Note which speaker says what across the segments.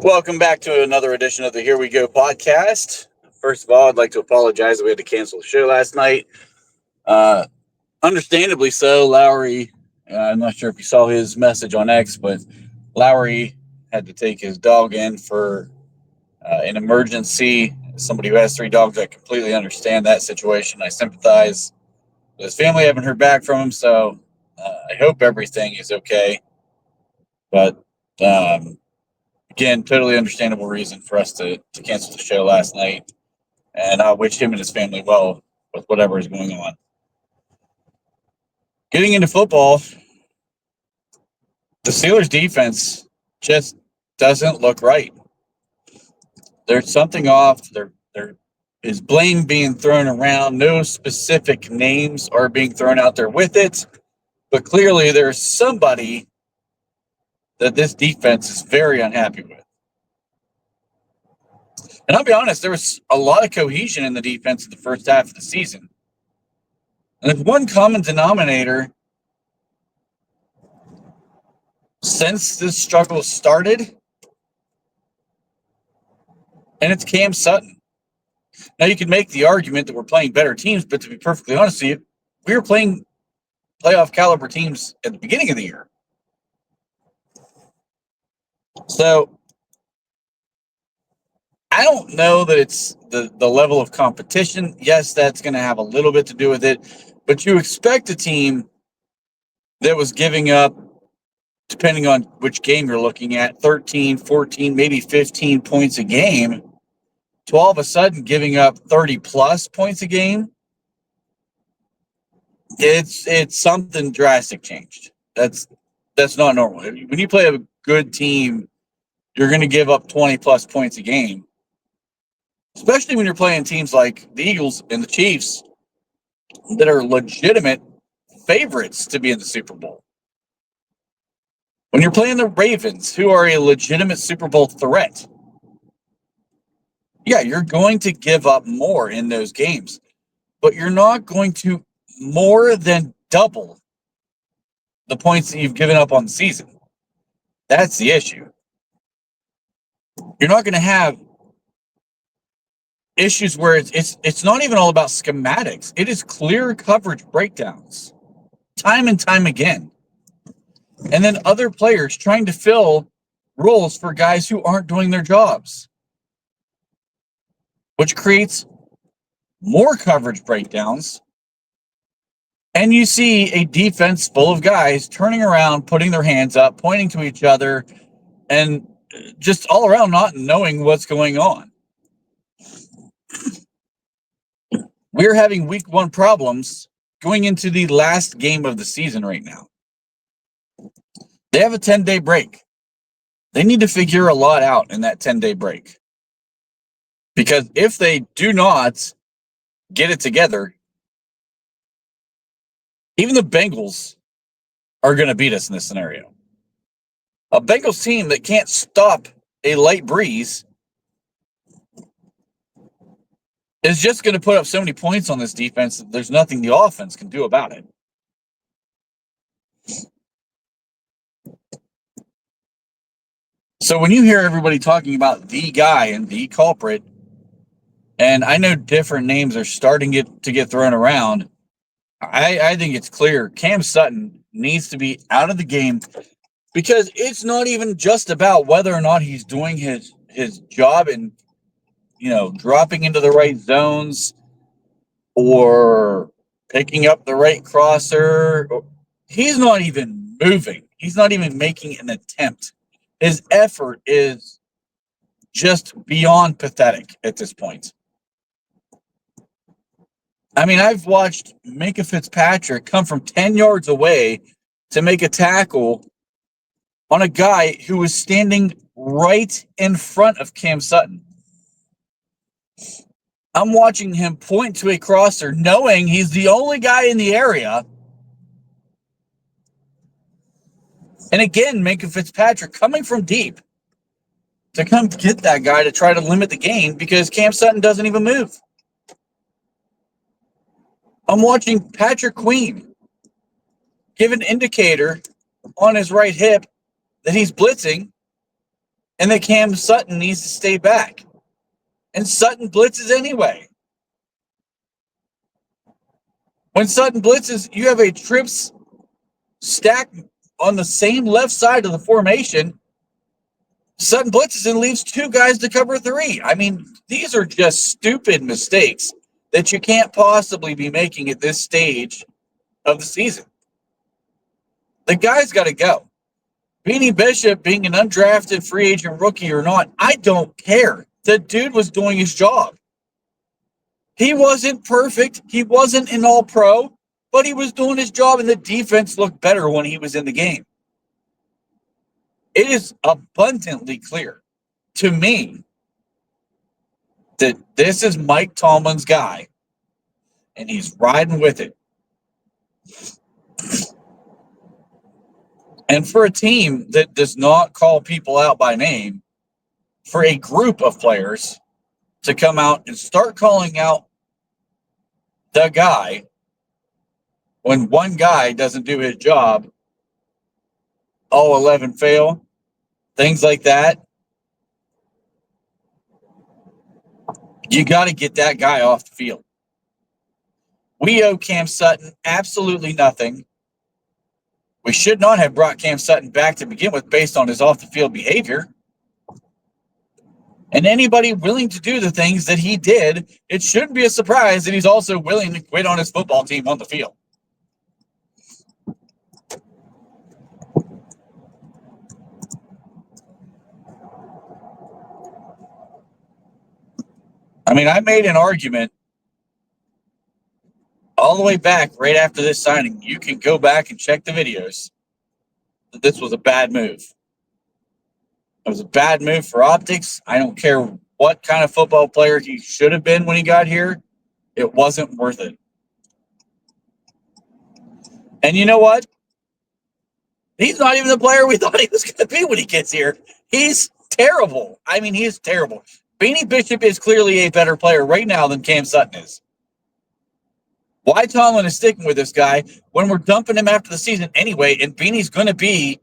Speaker 1: Welcome back to another edition of the Here We Go podcast. First of all, I'd like to apologize that we had to cancel the show last night. Uh, Understandably so. Lowry, I'm not sure if you saw his message on X, but Lowry had to take his dog in for an emergency. As somebody who has three dogs, I completely understand that situation. I sympathize with his family. I haven't heard back from him, so I hope everything is okay. But again, totally understandable reason for us to cancel the show last night. And I wish him and his family well with whatever is going on. Getting into football, the Steelers defense just doesn't look right. There's something off. There is blame being thrown around. No specific names are being thrown out there with it, but clearly there's somebody that this defense is very unhappy with. And I'll be honest, there was a lot of cohesion in the defense in the first half of the season. And there's one common denominator since this struggle started, and it's Cam Sutton. Now, you can make the argument that we're playing better teams, but to be perfectly honest with you, we were playing playoff caliber teams at the beginning of the year. So I don't know that it's the level of competition. Yes, that's going to have a little bit to do with it, but you expect a team that was giving up, depending on which game you're looking at, 13, 14, maybe 15 points a game, to all of a sudden giving up 30 plus points a game. It's something drastic changed. That's not normal. When you play a good team, you're going to give up 20 plus points a game, especially when you're playing teams like the Eagles and the Chiefs that are legitimate favorites to be in the Super Bowl. When you're playing the Ravens, who are a legitimate Super Bowl threat, yeah, you're going to give up more in those games, but you're not going to more than double the points that you've given up on the season. That's the issue. You're not going to have issues where it's not even all about schematics. It is clear coverage breakdowns, time and time again. And then other players trying to fill roles for guys who aren't doing their jobs, which creates more coverage breakdowns. And you see a defense full of guys turning around, putting their hands up, pointing to each other, and just all around not knowing what's going on. We're having week one problems going into the last game of the season right now. They have a 10-day break. They need to figure a lot out in that 10-day break. Because if they do not get it together, even the Bengals are going to beat us in this scenario. A Bengals team that can't stop a light breeze is just going to put up so many points on this defense that there's nothing the offense can do about it. So when you hear everybody talking about the guy and the culprit, and I know different names are starting to get thrown around, I think it's clear Cam Sutton needs to be out of the game, because it's not even just about whether or not he's doing his job and, dropping into the right zones or picking up the right crosser. He's not even moving. He's not even making an attempt. His effort is just beyond pathetic at this point. I mean, I've watched Minkah Fitzpatrick come from 10 yards away to make a tackle on a guy who was standing right in front of Cam Sutton. I'm watching him point to a crosser, knowing he's the only guy in the area. And again, Minkah Fitzpatrick coming from deep to come get that guy to try to limit the gain because Cam Sutton doesn't even move. I'm watching Patrick Queen give an indicator on his right hip that he's blitzing, and that Cam Sutton needs to stay back. And Sutton blitzes anyway. When Sutton blitzes, you have a trips stack on the same left side of the formation. Sutton blitzes and leaves two guys to cover three. I mean, these are just stupid mistakes that you can't possibly be making at this stage of the season. The guy's got to go. Beanie Bishop being an undrafted free agent rookie or not, I don't care. The dude was doing his job. He wasn't perfect. He wasn't an all-pro, but he was doing his job, and the defense looked better when he was in the game. It is abundantly clear to me that this is Mike Tomlin's guy, and he's riding with it. And for a team that does not call people out by name, for a group of players to come out and start calling out the guy when one guy doesn't do his job, all 11 fail, things like that, you got to get that guy off the field. We owe Cam Sutton absolutely nothing. We should not have brought Cam Sutton back to begin with based on his off-the-field behavior. And anybody willing to do the things that he did, it shouldn't be a surprise that he's also willing to quit on his football team on the field. I mean, I made an argument all the way back right after this signing. You can go back and check the videos that this was a bad move. It was a bad move for optics. I don't care what kind of football player he should have been when he got here. It wasn't worth it. And you know what? He's not even the player we thought he was going to be when he gets here. He's terrible. I mean, he's terrible. Beanie Bishop is clearly a better player right now than Cam Sutton is. Why Tomlin is sticking with this guy when we're dumping him after the season anyway, and Beanie's going to be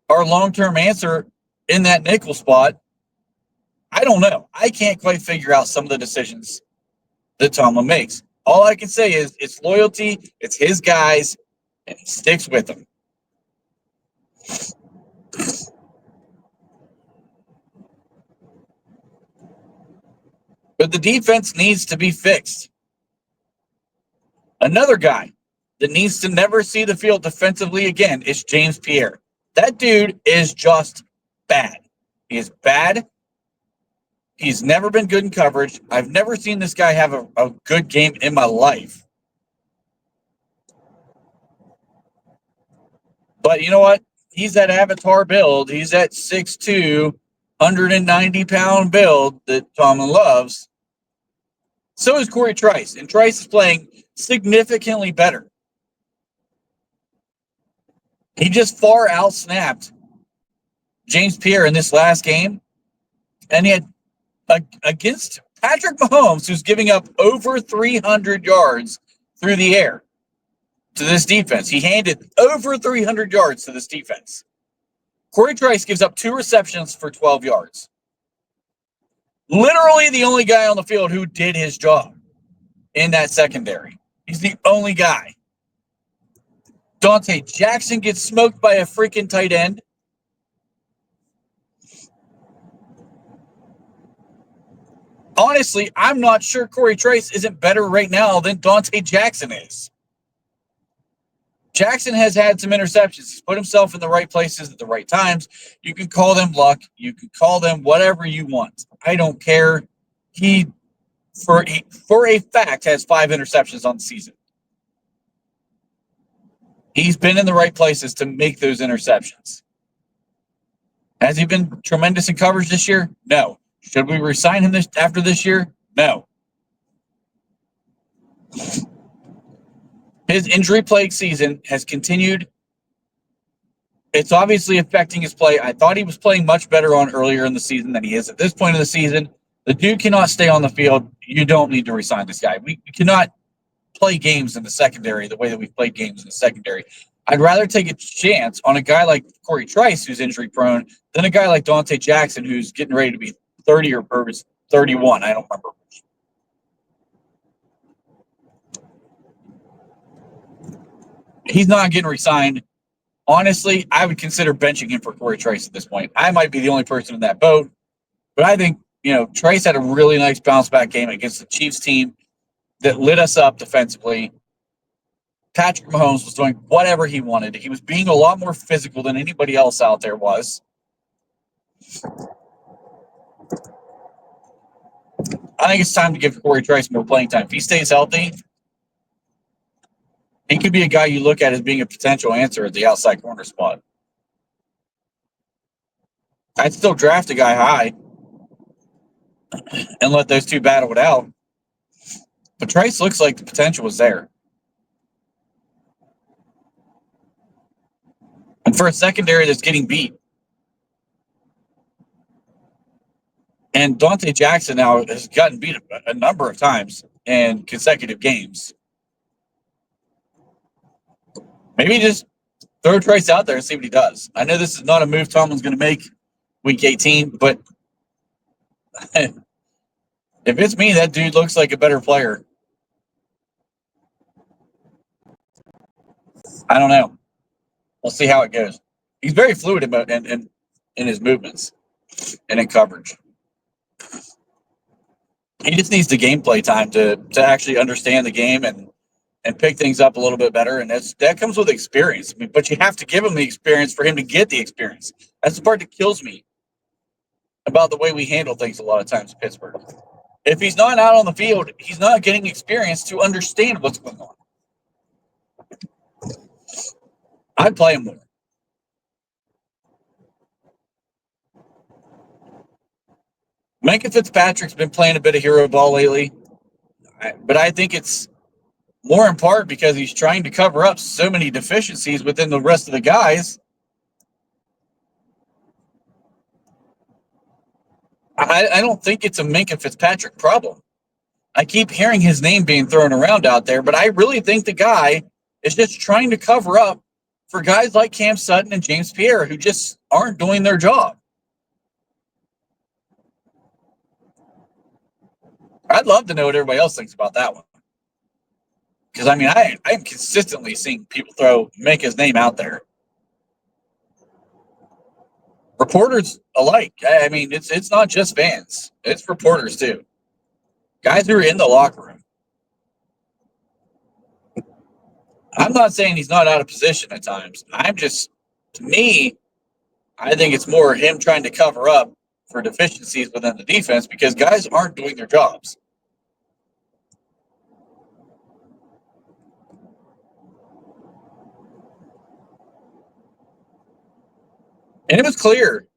Speaker 1: our long-term answer in that nickel spot, I don't know. I can't quite figure out some of the decisions that Tomlin makes. All I can say is it's loyalty, it's his guys, and he sticks with them. But the defense needs to be fixed. Another guy that needs to never see the field defensively again is James Pierre. That dude is just bad. He is bad. He's never been good in coverage. I've never seen this guy have a good game in my life. But you know what? He's that avatar build. He's that 6'2", 190-pound build that Tomlin loves. So is Corey Trice, and Trice is playing significantly better. He just far outsnapped James Pierre in this last game, and he had against Patrick Mahomes, who's giving up over 300 yards through the air to this defense. He handed over 300 yards to this defense. Corey Trice gives up 2 receptions for 12 yards. Literally the only guy on the field who did his job in that secondary. He's the only guy. Dante Jackson gets smoked by a freaking tight end. Honestly, I'm not sure Corey Trice isn't better right now than Dante Jackson is. Jackson has had some interceptions. He's put himself in the right places at the right times. You can call them luck. You can call them whatever you want. I don't care. He, for a fact, has 5 interceptions on the season. He's been in the right places to make those interceptions. Has he been tremendous in coverage this year? No. Should we resign him after this year? No. His injury-plagued season has continued. It's obviously affecting his play. I thought he was playing much better on earlier in the season than he is at this point in the season. The dude cannot stay on the field. You don't need to resign this guy. We cannot play games in the secondary the way that we've played games in the secondary. I'd rather take a chance on a guy like Corey Trice, who's injury prone, than a guy like Dante Jackson, who's getting ready to be 30 or 31. I don't remember. He's not getting re-signed. Honestly, I would consider benching him for Corey Trice at this point. I might be the only person in that boat, but I think, Trice had a really nice bounce back game against the Chiefs team that lit us up defensively. Patrick Mahomes was doing whatever he wanted. He was being a lot more physical than anybody else out there was. I think it's time to give Corey Trice more playing time. If he stays healthy, he could be a guy you look at as being a potential answer at the outside corner spot. I'd still draft a guy high and let those two battle it out. But Trice looks like the potential was there. And for a secondary that's getting beat, and Dante Jackson now has gotten beat a number of times in consecutive games, maybe just throw Trice out there and see what he does. I know this is not a move Tomlin's going to make week 18, but if it's me, that dude looks like a better player. I don't know. We'll see how it goes. He's very fluid in his movements and in coverage. He just needs the gameplay time to actually understand the game and pick things up a little bit better. And that comes with experience. But you have to give him the experience for him to get the experience. That's the part that kills me about the way we handle things a lot of times in Pittsburgh. If he's not out on the field, he's not getting experience to understand what's going on. I'd play him more. Minkah Fitzpatrick's been playing a bit of hero ball lately, but I think it's more in part because he's trying to cover up so many deficiencies within the rest of the guys. I don't think it's a Minkah Fitzpatrick problem. I keep hearing his name being thrown around out there, but I really think the guy is just trying to cover up for guys like Cam Sutton and James Pierre who just aren't doing their job. I'd love to know what everybody else thinks about that one. Because, I am consistently seeing people throw Minkah's name out there. Reporters alike. It's not just fans. It's reporters, too. Guys who are in the locker room. I'm not saying he's not out of position at times. To me, I think it's more him trying to cover up for deficiencies within the defense because guys aren't doing their jobs. And it was clear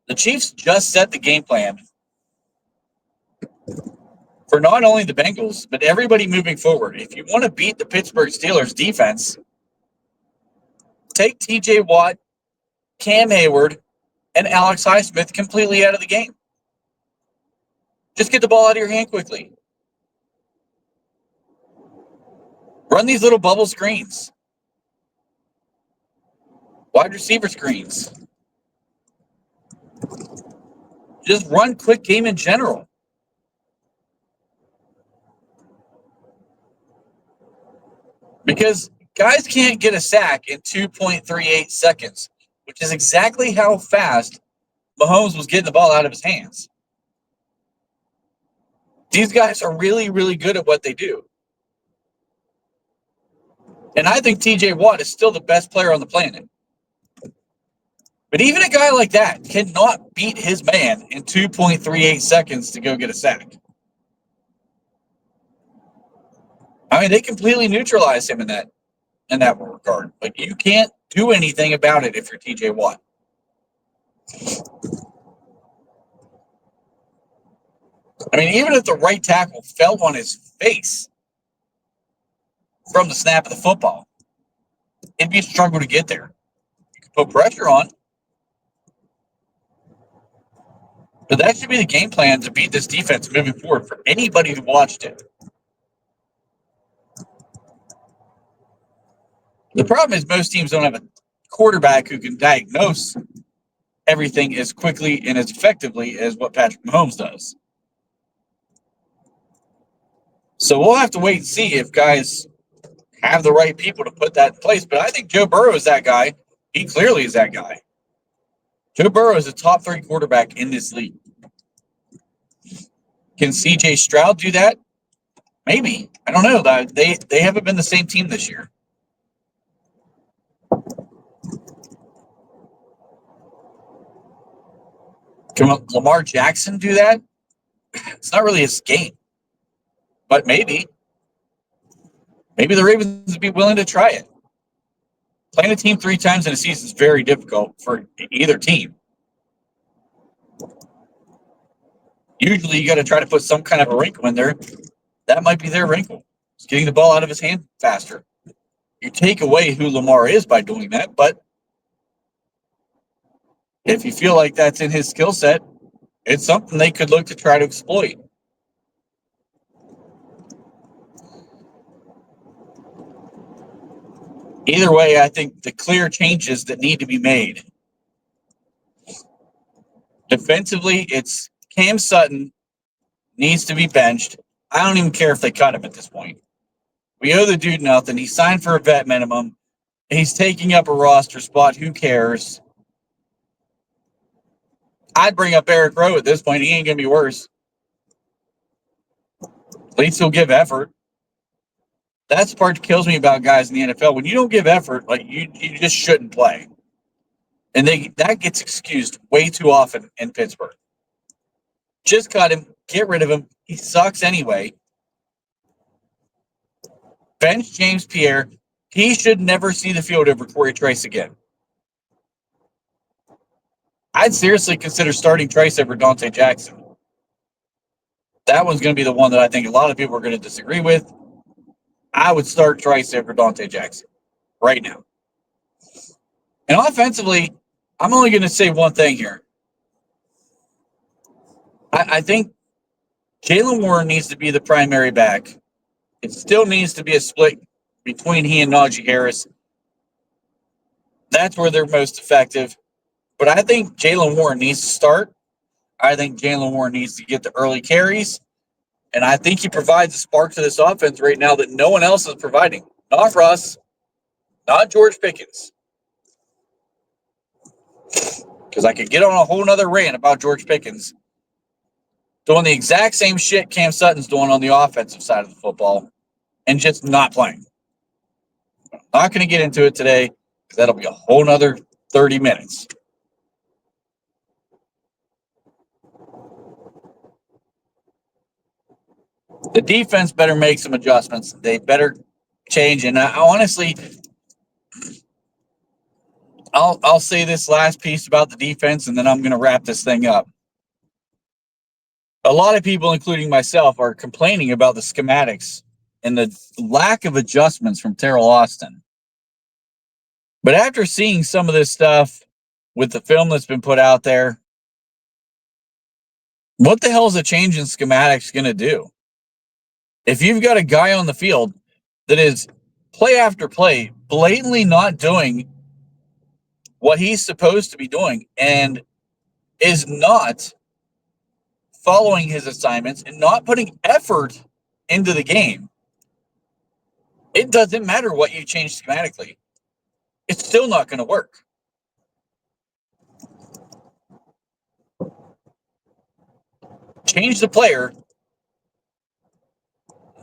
Speaker 1: the Chiefs just set the game plan for not only the Bengals, but everybody moving forward. If you want to beat the Pittsburgh Steelers defense, take TJ Watt, Cam Hayward, and Alex Highsmith completely out of the game. Just get the ball out of your hand quickly. Run these little bubble screens. Wide receiver screens. Just run quick game in general. Because guys can't get a sack in 2.38 seconds, which is exactly how fast Mahomes was getting the ball out of his hands. These guys are really, really good at what they do. And I think TJ Watt is still the best player on the planet. But even a guy like that cannot beat his man in 2.38 seconds to go get a sack. They completely neutralize him in that regard. Like, you can't do anything about it if you're TJ Watt. Even if the right tackle fell on his face from the snap of the football, it'd be a struggle to get there. You could put pressure on. But that should be the game plan to beat this defense moving forward for anybody who watched it. The problem is most teams don't have a quarterback who can diagnose everything as quickly and as effectively as what Patrick Mahomes does. So we'll have to wait and see if guys have the right people to put that in place. But I think Joe Burrow is that guy. He clearly is that guy. Joe Burrow is a top 3 quarterback in this league. Can CJ Stroud do that? Maybe. I don't know. They haven't been the same team this year. Can Lamar Jackson do that? It's not really his game. But maybe. Maybe the Ravens would be willing to try it. Playing a team 3 times in a season is very difficult for either team. Usually you got to try to put some kind of a wrinkle in there. That might be their wrinkle. It's getting the ball out of his hand faster. You take away who Lamar is by doing that, but if you feel like that's in his skill set, it's something they could look to try to exploit. Either way, I think the clear changes that need to be made. Defensively, it's Cam Sutton needs to be benched. I don't even care if they cut him at this point. We owe the dude nothing. He signed for a vet minimum. He's taking up a roster spot. Who cares? I'd bring up Eric Rowe at this point. He ain't going to be worse. At least he'll give effort. That's the part that kills me about guys in the NFL. When you don't give effort, like you just shouldn't play. And that gets excused way too often in Pittsburgh. Just cut him. Get rid of him. He sucks anyway. Bench James Pierre. He should never see the field over Corey Trice again. I'd seriously consider starting Trice over Dante Jackson. That one's going to be the one that I think a lot of people are going to disagree with. I would start Trice over Dante Jackson right now. And offensively, I'm only going to say one thing here. I think Jaylen Warren needs to be the primary back. It still needs to be a split between he and Najee Harris. That's where they're most effective. But I think Jaylen Warren needs to start. I think Jaylen Warren needs to get the early carries. And I think he provides a spark to this offense right now that no one else is providing. Not Russ, not George Pickens. Because I could get on a whole nother rant about George Pickens doing the exact same shit Cam Sutton's doing on the offensive side of the football and just not playing. I'm not going to get into it today because that'll be a whole nother 30 minutes. The defense better make some adjustments. They better change. And I honestly, I'll say this last piece about the defense, and then I'm going to wrap this thing up. A lot of people, including myself, are complaining about the schematics and the lack of adjustments from Teryl Austin. But after seeing some of this stuff with the film that's been put out there, what the hell is a change in schematics going to do? If you've got a guy on the field that is play after play blatantly not doing what he's supposed to be doing and is not following his assignments and not putting effort into the game, it doesn't matter what you change schematically. It's still not going to work. Change the player,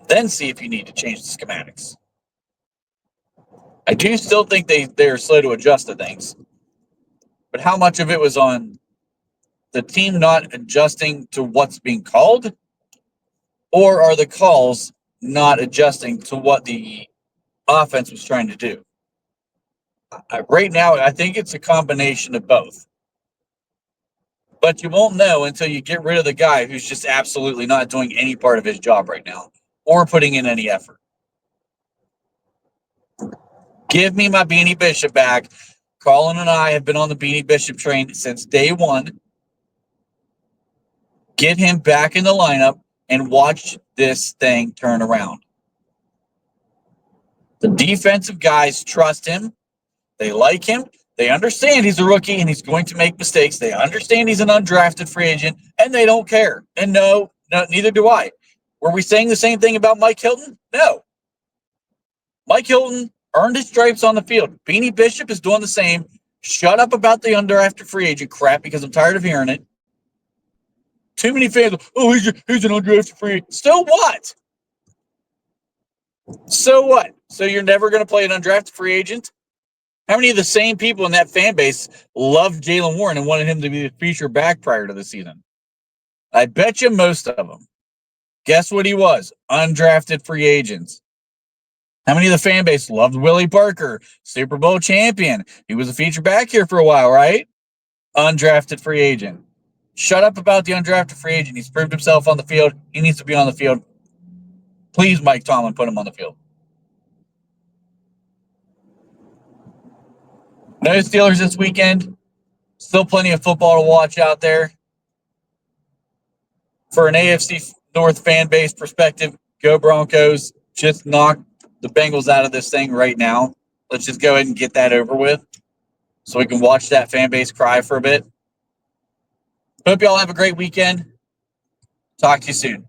Speaker 1: then see if you need to change the schematics. I do still think they're slow to adjust to things. But how much of it was on the team not adjusting to what's being called? Or are the calls not adjusting to what the offense was trying to do? Right now, I think it's a combination of both. But you won't know until you get rid of the guy who's just absolutely not doing any part of his job right now or putting in any effort. Give me my Beanie Bishop back. Colin and I have been on the Beanie Bishop train since day one. Get him back in the lineup and watch this thing turn around. The defensive guys trust him. They like him. They understand he's a rookie and he's going to make mistakes. They understand he's an undrafted free agent, and they don't care. And no, neither do I. Were we saying the same thing about Mike Hilton? No. Mike Hilton earned his stripes on the field. Beanie Bishop is doing the same. Shut up about the undrafted free agent crap because I'm tired of hearing it. Too many fans, he's an undrafted free agent. So what? So what? So you're never going to play an undrafted free agent? How many of the same people in that fan base loved Jaylen Warren and wanted him to be the feature back prior to the season? I bet you most of them. Guess what he was? Undrafted free agents. How many of the fan base loved Willie Parker, Super Bowl champion? He was a feature back here for a while, right? Undrafted free agent. Shut up about the undrafted free agent. He's proved himself on the field. He needs to be on the field. Please, Mike Tomlin, put him on the field. No Steelers this weekend. Still plenty of football to watch out there. For an AFC North fan base perspective, go Broncos. Just knock the Bengals out of this thing right now. Let's just go ahead and get that over with so we can watch that fan base cry for a bit. Hope y'all have a great weekend. Talk to you soon.